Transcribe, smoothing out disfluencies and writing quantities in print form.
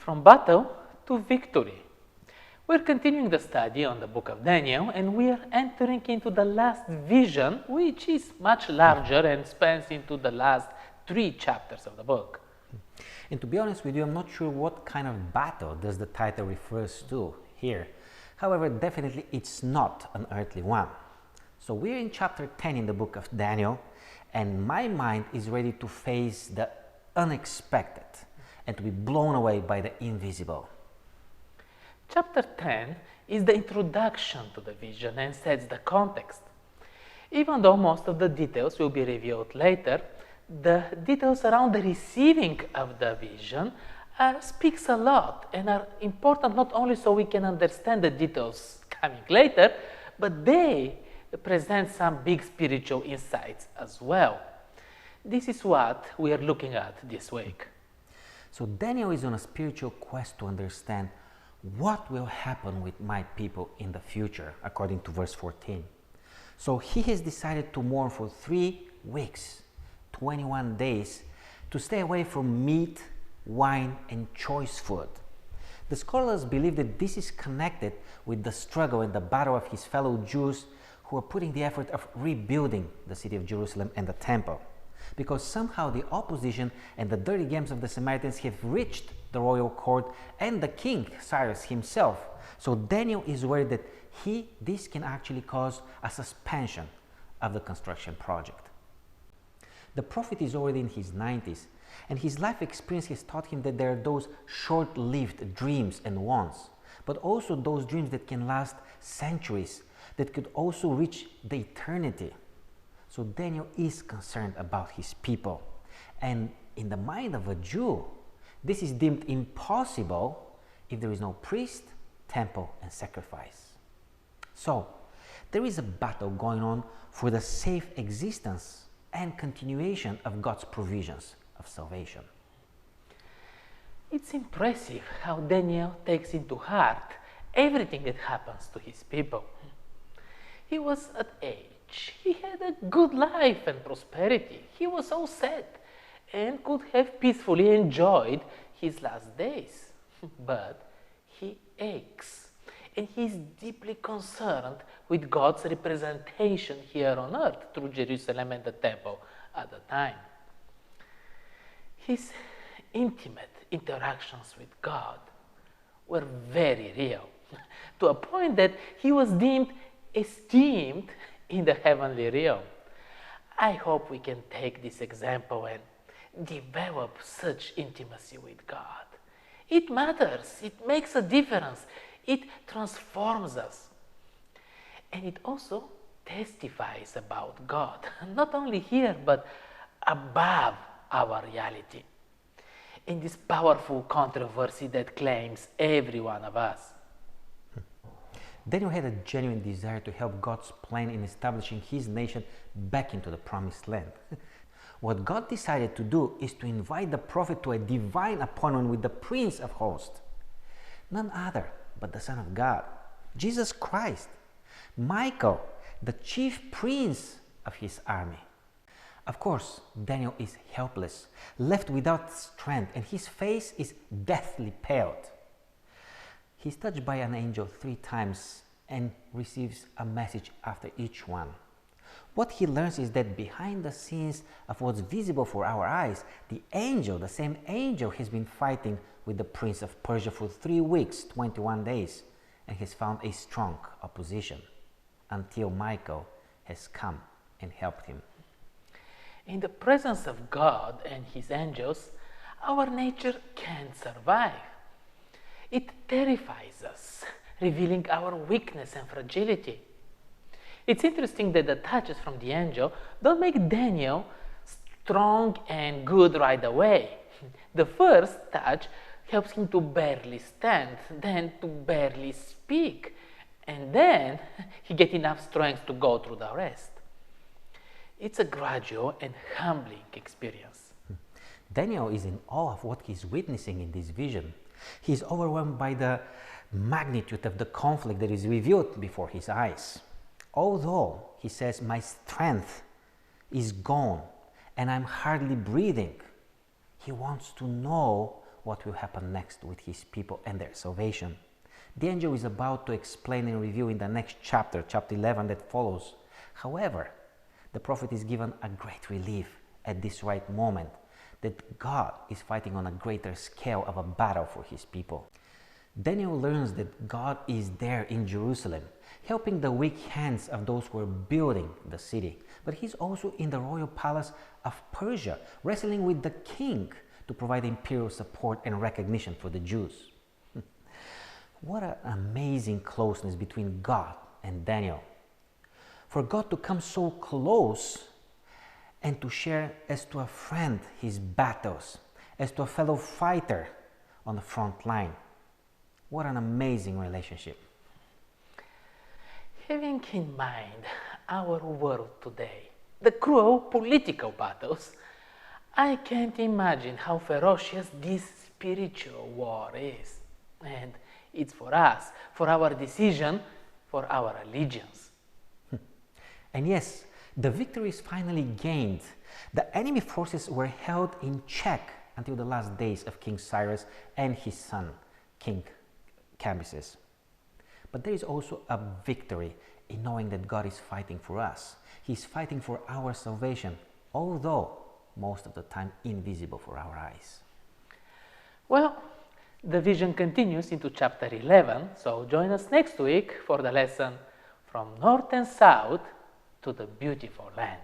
From battle to victory. We're continuing the study on the book of Daniel, and we are entering into the last vision, which is much larger and spans into the last 3 chapters of the book. And to be honest with you, I'm not sure what kind of battle does the title refers to here. However, definitely it's not an earthly one. So we're in chapter 10 in the book of Daniel, and my mind is ready to face the unexpected and to be blown away by the invisible. Chapter 10 is the introduction to the vision and sets the context. Even though most of the details will be revealed later, the details around the receiving of the vision speaks a lot and are important not only so we can understand the details coming later, but they present some big spiritual insights as well. This is what we are looking at this week. So Daniel is on a spiritual quest to understand what will happen with my people in the future, according to verse 14. So he has decided to mourn for 3 weeks, 21 days, to stay away from meat, wine, and choice food. The scholars believe that this is connected with the struggle and the battle of his fellow Jews who are putting the effort of rebuilding the city of Jerusalem and the temple, because somehow the opposition and the dirty games of the Samaritans have reached the royal court and the king Cyrus himself. So Daniel is worried that this can actually cause a suspension of the construction project. The prophet is already in his 90s, and his life experience has taught him that there are those short-lived dreams and wants, but also those dreams that can last centuries, that could also reach the eternity. So Daniel is concerned about his people, and in the mind of a Jew, this is deemed impossible if there is no priest, temple, and sacrifice. So there is a battle going on for the safe existence and continuation of God's provisions of salvation. It's impressive how Daniel takes into heart everything that happens to his people. He was at age, he had a good life and prosperity, he was all set and could have peacefully enjoyed his last days. But he aches, and he is deeply concerned with God's representation here on earth through Jerusalem and the temple at the time. His intimate interactions with God were very real, to a point that he was deemed esteemed in the heavenly realm. I hope we can take this example and develop such intimacy with God. It matters, it makes a difference, it transforms us. And it also testifies about God, not only here, but above our reality, in this powerful controversy that claims every one of us. Daniel had a genuine desire to help God's plan in establishing his nation back into the promised land. What God decided to do is to invite the prophet to a divine appointment with the Prince of Hosts, none other but the Son of God, Jesus Christ, Michael, the chief prince of his army. Of course, Daniel is helpless, left without strength, and his face is deathly pale. He's touched by an angel 3 times and receives a message after each one. What he learns is that behind the scenes of what's visible for our eyes, the same angel has been fighting with the prince of Persia for 3 weeks, 21 days, and has found a strong opposition until Michael has come and helped him. In the presence of God and his angels, our nature can't survive. It terrifies us, revealing our weakness and fragility. It's interesting that the touches from the angel don't make Daniel strong and good right away. The first touch helps him to barely stand, then to barely speak, and then he gets enough strength to go through the rest. It's a gradual and humbling experience. Daniel is in awe of what he's witnessing in this vision. He's overwhelmed by the magnitude of the conflict that is revealed before his eyes. Although, he says, my strength is gone and I'm hardly breathing, he wants to know what will happen next with his people and their salvation. The angel is about to explain and review in the next chapter, chapter 11 that follows. However, the prophet is given a great relief at this right moment that God is fighting on a greater scale of a battle for his people. Daniel learns that God is there in Jerusalem, helping the weak hands of those who are building the city. But he's also in the royal palace of Persia, wrestling with the king to provide imperial support and recognition for the Jews. What an amazing closeness between God and Daniel. For God to come so close and to share as to a friend his battles, as to a fellow fighter on the front line. What an amazing relationship. Having in mind our world today, the cruel political battles, I can't imagine how ferocious this spiritual war is. And it's for us, for our decision, for our allegiance. And yes, the victory is finally gained. The enemy forces were held in check until the last days of King Cyrus and his son, King Cambyses. But there is also a victory in knowing that God is fighting for us. He's fighting for our salvation, although most of the time invisible for our eyes. Well, the vision continues into chapter 11, so join us next week for the lesson From North and South to the Beautiful Land.